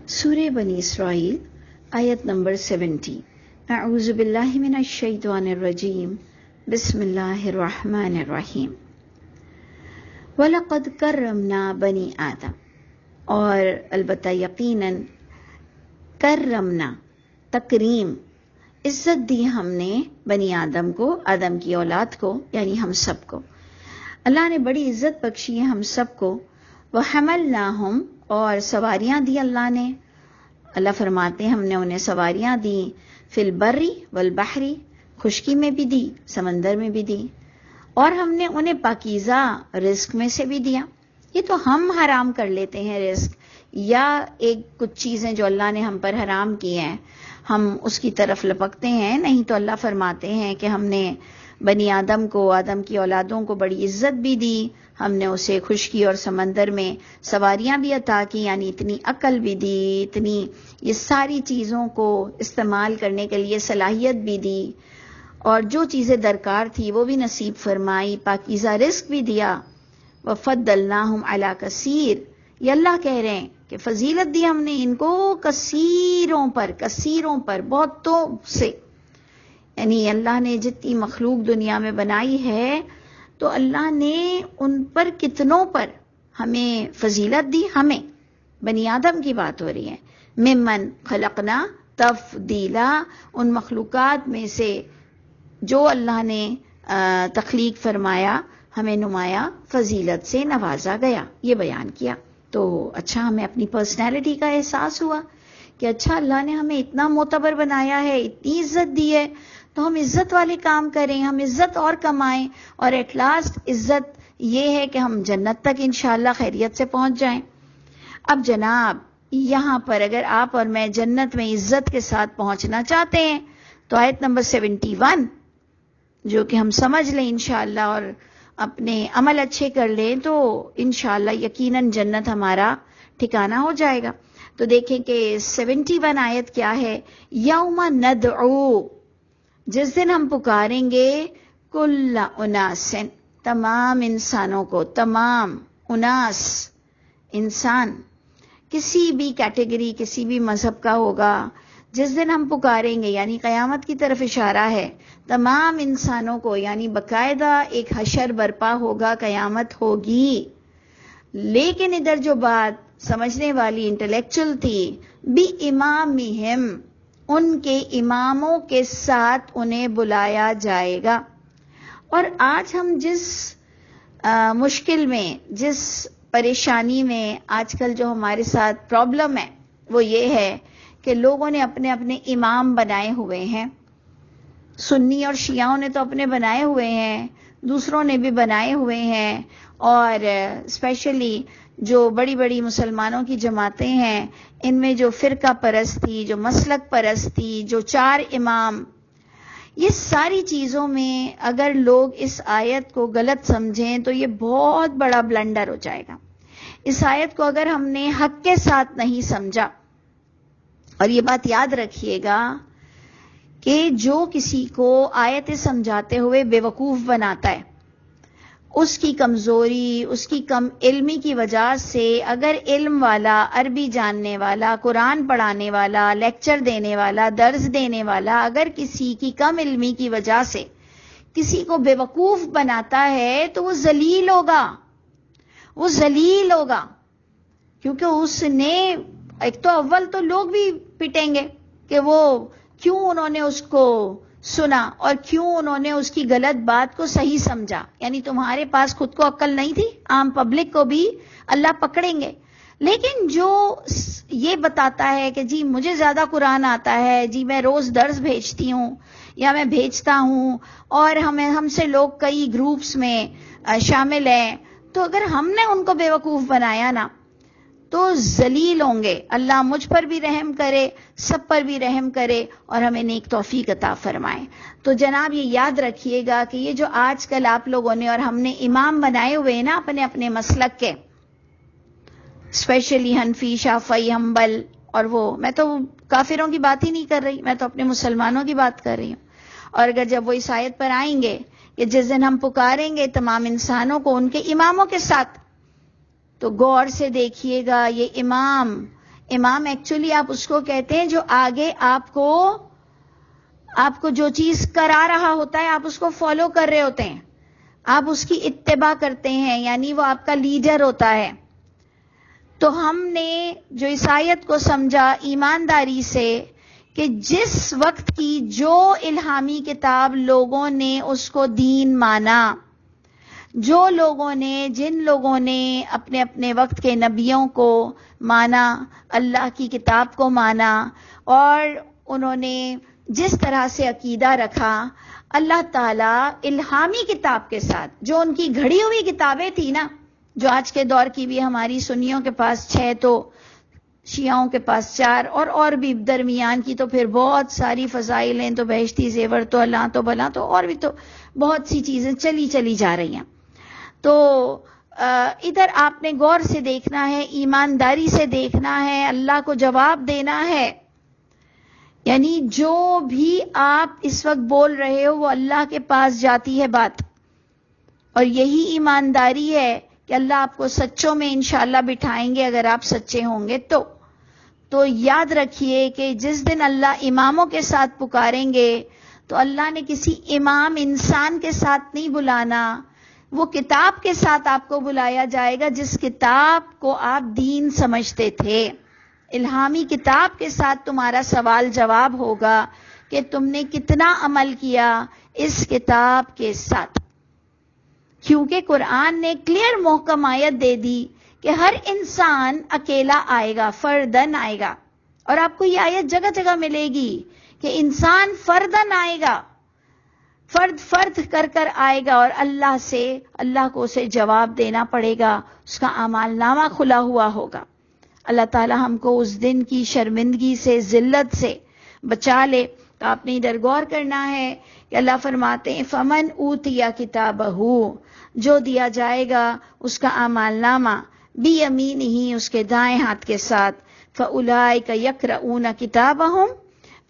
سورہ بنی اسرائیل آیت نمبر 70۔ اعوذ باللہ من الشیطان الرجیم، بسم اللہ الرحمن الرحیم۔ وَلَقَدْ كَرَّمْنَا بَنِي آدم، اور البتہ یقیناً کرمنا، تکریم، عزت دی ہم نے بنی آدم کو، آدم کی اولاد کو، یعنی ہم سب کو۔ اللہ نے بڑی عزت بخشی ہے ہم سب کو۔ وَحَمَلْنَاهُمْ، اور سواریاں دی اللہ نے۔ اللہ فرماتے ہیں ہم نے انہیں سواریاں دی، فی البر والبحر، خشکی میں بھی دی، سمندر میں بھی دی، اور ہم نے انہیں پاکیزہ رزق میں سے بھی دیا۔ یہ تو ہم حرام کر لیتے ہیں رزق، یا ایک کچھ چیزیں جو اللہ نے ہم پر حرام کی ہیں ہم اس کی طرف لپکتے ہیں، نہیں تو اللہ فرماتے ہیں کہ ہم نے بنی آدم کو، آدم کی اولادوں کو بڑی عزت بھی دی، ہم نے اسے خشکی اور سمندر میں سواریاں بھی عطا کی، یعنی اتنی عقل بھی دی، اتنی یہ ساری چیزوں کو استعمال کرنے کے لیے صلاحیت بھی دی، اور جو چیزیں درکار تھی وہ بھی نصیب فرمائی، پاکیزہ رزق بھی دیا۔ وَفَضَّلْنَاهُمْ عَلَى كَثِيرٍ، یہ اللہ کہہ رہے ہیں کہ فضیلت دی ہم نے ان کو کثیروں پر، بہتوں سے، یعنی اللہ نے جتنی مخلوق دنیا میں بنائی ہے تو اللہ نے ان پر کتنوں پر ہمیں فضیلت دی، ہمیں بنی آدم کی بات ہو رہی ہے۔ ممن خلقنا تفضیلا، ان مخلوقات میں سے جو اللہ نے تخلیق فرمایا، ہمیں نمایاں فضیلت سے نوازا گیا، یہ بیان کیا۔ تو اچھا ہمیں اپنی پرسنالٹی کا احساس ہوا کہ اچھا اللہ نے ہمیں اتنا معتبر بنایا ہے، اتنی عزت دی ہے، تو ہم عزت والے کام کریں، ہم عزت اور کمائیں، اور ایٹ لاسٹ عزت یہ ہے کہ ہم جنت تک انشاءاللہ خیریت سے پہنچ جائیں۔ اب جناب یہاں پر اگر آپ اور میں جنت میں عزت کے ساتھ پہنچنا چاہتے ہیں تو آیت نمبر 71 جو کہ ہم سمجھ لیں انشاءاللہ اور اپنے عمل اچھے کر لیں تو انشاءاللہ یقیناً جنت ہمارا ٹھکانہ ہو جائے گا۔ تو دیکھیں کہ 71 آیت کیا ہے، یوم ندعو، جس دن ہم پکاریں گے کل اناس، تمام انسانوں کو، تمام اناس، انسان کسی بھی کیٹیگری، کسی بھی مذہب کا ہوگا، جس دن ہم پکاریں گے یعنی قیامت کی طرف اشارہ ہے، تمام انسانوں کو، یعنی باقاعدہ ایک حشر برپا ہوگا، قیامت ہوگی۔ لیکن ادھر جو بات سمجھنے والی انٹلیکچل تھی، بھی امامہم، ان کے اماموں کے ساتھ انہیں بلایا جائے گا۔ اور آج ہم جس مشکل میں، جس پریشانی میں آج کل جو ہمارے ساتھ پرابلم ہے وہ یہ ہے کہ لوگوں نے اپنے اپنے امام بنائے ہوئے ہیں۔ سنی اور شیعوں نے تو اپنے بنائے ہوئے ہیں، دوسروں نے بھی بنائے ہوئے ہیں، اور اسپیشلی جو بڑی بڑی مسلمانوں کی جماعتیں ہیں ان میں جو فرقہ پرستی، جو مسلک پرستی، جو چار امام، یہ ساری چیزوں میں اگر لوگ اس آیت کو غلط سمجھیں تو یہ بہت بڑا بلنڈر ہو جائے گا۔ اس آیت کو اگر ہم نے حق کے ساتھ نہیں سمجھا، اور یہ بات یاد رکھیے گا کہ جو کسی کو آیتیں سمجھاتے ہوئے بے وقوف بناتا ہے، اس کی کمزوری، اس کی کم علمی کی وجہ سے اگر علم والا، عربی جاننے والا، قرآن پڑھانے والا، لیکچر دینے والا، درس دینے والا، اگر کسی کی کم علمی کی وجہ سے کسی کو بے وقوف بناتا ہے تو وہ ذلیل ہوگا، وہ ذلیل ہوگا، کیونکہ اس نے ایک تو اول تو لوگ بھی پٹیں گے کہ وہ کیوں انہوں نے اس کو سنا اور کیوں انہوں نے اس کی غلط بات کو صحیح سمجھا، یعنی تمہارے پاس خود کو عقل نہیں تھی، عام پبلک کو بھی اللہ پکڑیں گے۔ لیکن جو یہ بتاتا ہے کہ جی مجھے زیادہ قرآن آتا ہے، جی میں روز درس بھیجتی ہوں یا میں بھیجتا ہوں، اور ہم سے لوگ کئی گروپس میں شامل ہیں، تو اگر ہم نے ان کو بیوقوف بنایا نا تو ذلیل ہوں گے۔ اللہ مجھ پر بھی رحم کرے، سب پر بھی رحم کرے، اور ہمیں نیک توفیق عطا فرمائے۔ تو جناب یہ یاد رکھیے گا کہ یہ جو آج کل آپ لوگوں نے اور ہم نے امام بنائے ہوئے ہیں نا اپنے اپنے مسلک کے، اسپیشلی حنفی، شافعی، حنبل، اور وہ میں تو کافروں کی بات ہی نہیں کر رہی، میں تو اپنے مسلمانوں کی بات کر رہی ہوں۔ اور اگر جب وہ اس آیت پر آئیں گے کہ جس دن ہم پکاریں گے تمام انسانوں کو ان کے اماموں کے ساتھ، تو غور سے دیکھیے گا یہ امام امام ایکچولی آپ اس کو کہتے ہیں جو آگے آپ کو جو چیز کرا رہا ہوتا ہے آپ اس کو فالو کر رہے ہوتے ہیں، آپ اس کی اتباع کرتے ہیں، یعنی وہ آپ کا لیڈر ہوتا ہے. تو ہم نے جو اس آیت کو سمجھا ایمانداری سے کہ جس وقت کی جو الہامی کتاب لوگوں نے اس کو دین مانا، جن لوگوں نے اپنے اپنے وقت کے نبیوں کو مانا، اللہ کی کتاب کو مانا، اور انہوں نے جس طرح سے عقیدہ رکھا، اللہ تعالیٰ الہامی کتاب کے ساتھ، جو ان کی گھڑی ہوئی کتابیں تھی نا، جو آج کے دور کی بھی ہماری سنیوں کے پاس 6 تو شیعوں کے پاس 4 اور بھی درمیان کی تو پھر بہت ساری فضائل ہیں، تو بہشتی زیور تو اللہ تو بلا تو اور بھی تو بہت سی چیزیں چلی جا رہی ہیں. تو ادھر آپ نے غور سے دیکھنا ہے، ایمانداری سے دیکھنا ہے، اللہ کو جواب دینا ہے. یعنی جو بھی آپ اس وقت بول رہے ہو وہ اللہ کے پاس جاتی ہے بات، اور یہی ایمانداری ہے کہ اللہ آپ کو سچوں میں انشاءاللہ بٹھائیں گے اگر آپ سچے ہوں گے. تو یاد رکھیے کہ جس دن اللہ اماموں کے ساتھ پکاریں گے تو اللہ نے کسی امام انسان کے ساتھ نہیں بلانا، وہ کتاب کے ساتھ آپ کو بلایا جائے گا جس کتاب کو آپ دین سمجھتے تھے. الہامی کتاب کے ساتھ تمہارا سوال جواب ہوگا کہ تم نے کتنا عمل کیا اس کتاب کے ساتھ. کیونکہ قرآن نے کلیئر محکم آیت دے دی کہ ہر انسان اکیلا آئے گا، فردن آئے گا، اور آپ کو یہ آیت جگہ جگہ ملے گی کہ انسان فردن آئے گا، فرد کر آئے گا، اور اللہ کو اسے جواب دینا پڑے گا، اس کا اعمال نامہ کھلا ہوا ہوگا. اللہ تعالی ہم کو اس دن کی شرمندگی سے، ذلت سے بچا لے. تو آپ نے ادھر غور کرنا ہے کہ اللہ فرماتے ہیں فمن اوتیا کتابہ، جو دیا جائے گا اس کا اعمال نامہ بیمینہ، اس کے دائیں ہاتھ کے ساتھ، فاولئک یقرؤون کتابہم،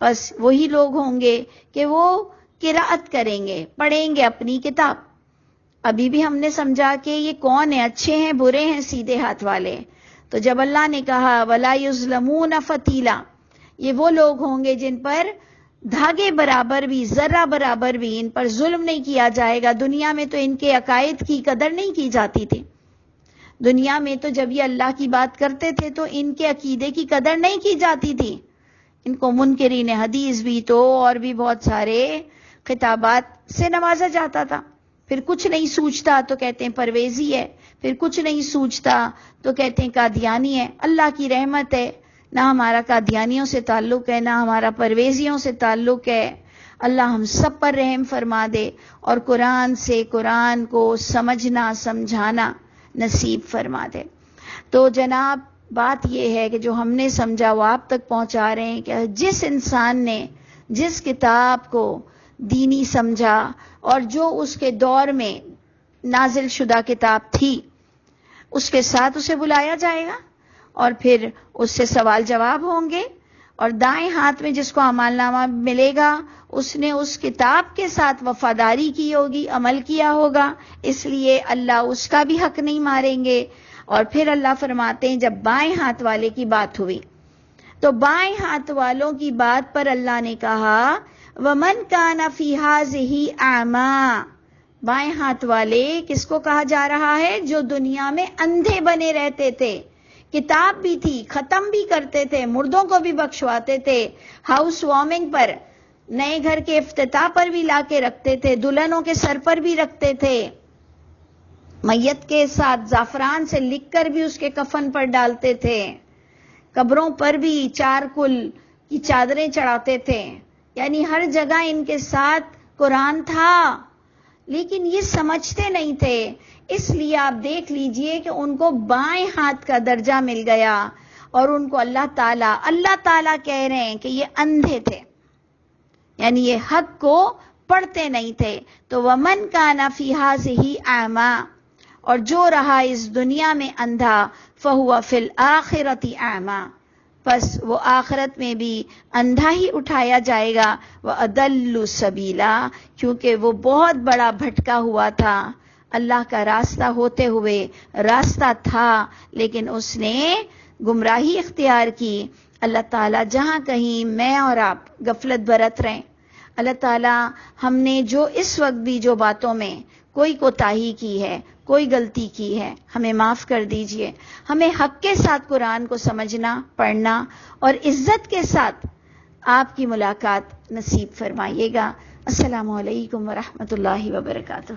بس وہی لوگ ہوں گے کہ وہ قرأت کریں گے، پڑھیں گے اپنی کتاب. ابھی بھی ہم نے سمجھا کہ یہ کون ہیں، اچھے ہیں برے ہیں، سیدھے ہاتھ والے. تو جب اللہ نے کہا ولا یظلمون فتیلا، یہ وہ لوگ ہوں گے جن پر دھاگے برابر بھی، ذرہ برابر بھی ان پر ظلم نہیں کیا جائے گا. دنیا میں تو ان کے عقائد کی قدر نہیں کی جاتی تھی، دنیا میں تو جب یہ اللہ کی بات کرتے تھے تو ان کے عقیدے کی قدر نہیں کی جاتی تھی. ان کو منکرین حدیث بھی تو اور بھی بہت سارے خطابات سے نوازا جاتا تھا. پھر کچھ نہیں سوچتا تو کہتے ہیں پرویزی ہے، پھر کچھ نہیں سوچتا تو کہتے ہیں قادیانی ہے. اللہ کی رحمت ہے، نہ ہمارا قادیانیوں سے تعلق ہے، نہ ہمارا پرویزیوں سے تعلق ہے. اللہ ہم سب پر رحم فرما دے اور قرآن کو سمجھنا سمجھانا نصیب فرما دے. تو جناب بات یہ ہے کہ جو ہم نے سمجھا وہ آپ تک پہنچا رہے ہیں کہ جس انسان نے جس کتاب کو دینی سمجھا اور جو اس کے دور میں نازل شدہ کتاب تھی اس کے ساتھ اسے بلایا جائے گا، اور پھر اس سے سوال جواب ہوں گے. اور دائیں ہاتھ میں جس کو اعمال نامہ ملے گا اس نے اس کتاب کے ساتھ وفاداری کی ہوگی، عمل کیا ہوگا، اس لیے اللہ اس کا بھی حق نہیں ماریں گے. اور پھر اللہ فرماتے ہیں جب بائیں ہاتھ والے کی بات ہوئی تو بائیں ہاتھ والوں کی بات پر اللہ نے کہا وَمَنْ كَانَ فِي هَٰذِهِ أَعْمَىٰ، بائیں ہاتھ والے کس کو کہا جا رہا ہے؟ جو دنیا میں اندھے بنے رہتے تھے، کتاب بھی تھی، ختم بھی کرتے تھے، مردوں کو بھی بخشواتے تھے، ہاؤس وارمنگ پر، نئے گھر کے افتتاح پر بھی لا کے رکھتے تھے، دلہنوں کے سر پر بھی رکھتے تھے، میت کے ساتھ زعفران سے لکھ کر بھی اس کے کفن پر ڈالتے تھے، قبروں پر بھی چارکل کی چادریں چڑھاتے تھے. یعنی ہر جگہ ان کے ساتھ قرآن تھا، لیکن یہ سمجھتے نہیں تھے. اس لیے آپ دیکھ لیجئے کہ ان کو بائیں ہاتھ کا درجہ مل گیا، اور ان کو اللہ تعالیٰ کہہ رہے ہیں کہ یہ اندھے تھے، یعنی یہ حق کو پڑھتے نہیں تھے. تو وَمَنْ كَانَ فِي هَٰذِهِ أَعْمَىٰ، اور جو رہا اس دنیا میں اندھا فَهُوَ فِي الْآخِرَةِ أَعْمَىٰ، پس وہ آخرت میں بھی اندھا ہی اٹھایا جائے گا. وَأَضَلُّ سَبِيلًا، کیونکہ وہ بہت بڑا بھٹکا ہوا تھا، اللہ کا راستہ ہوتے ہوئے راستہ تھا لیکن اس نے گمراہی اختیار کی، اللہ تعالیٰ جہاں کہیں میں اور آپ غفلت برت رہے، اللہ تعالیٰ ہم نے جو اس وقت بھی جو باتوں میں کوئی کوتاہی کی ہے، کوئی غلطی کی ہے، ہمیں معاف کر دیجئے. ہمیں حق کے ساتھ قرآن کو سمجھنا، پڑھنا اور عزت کے ساتھ آپ کی ملاقات نصیب فرمائیے گا. السلام علیکم ورحمۃ اللہ وبرکاتہ.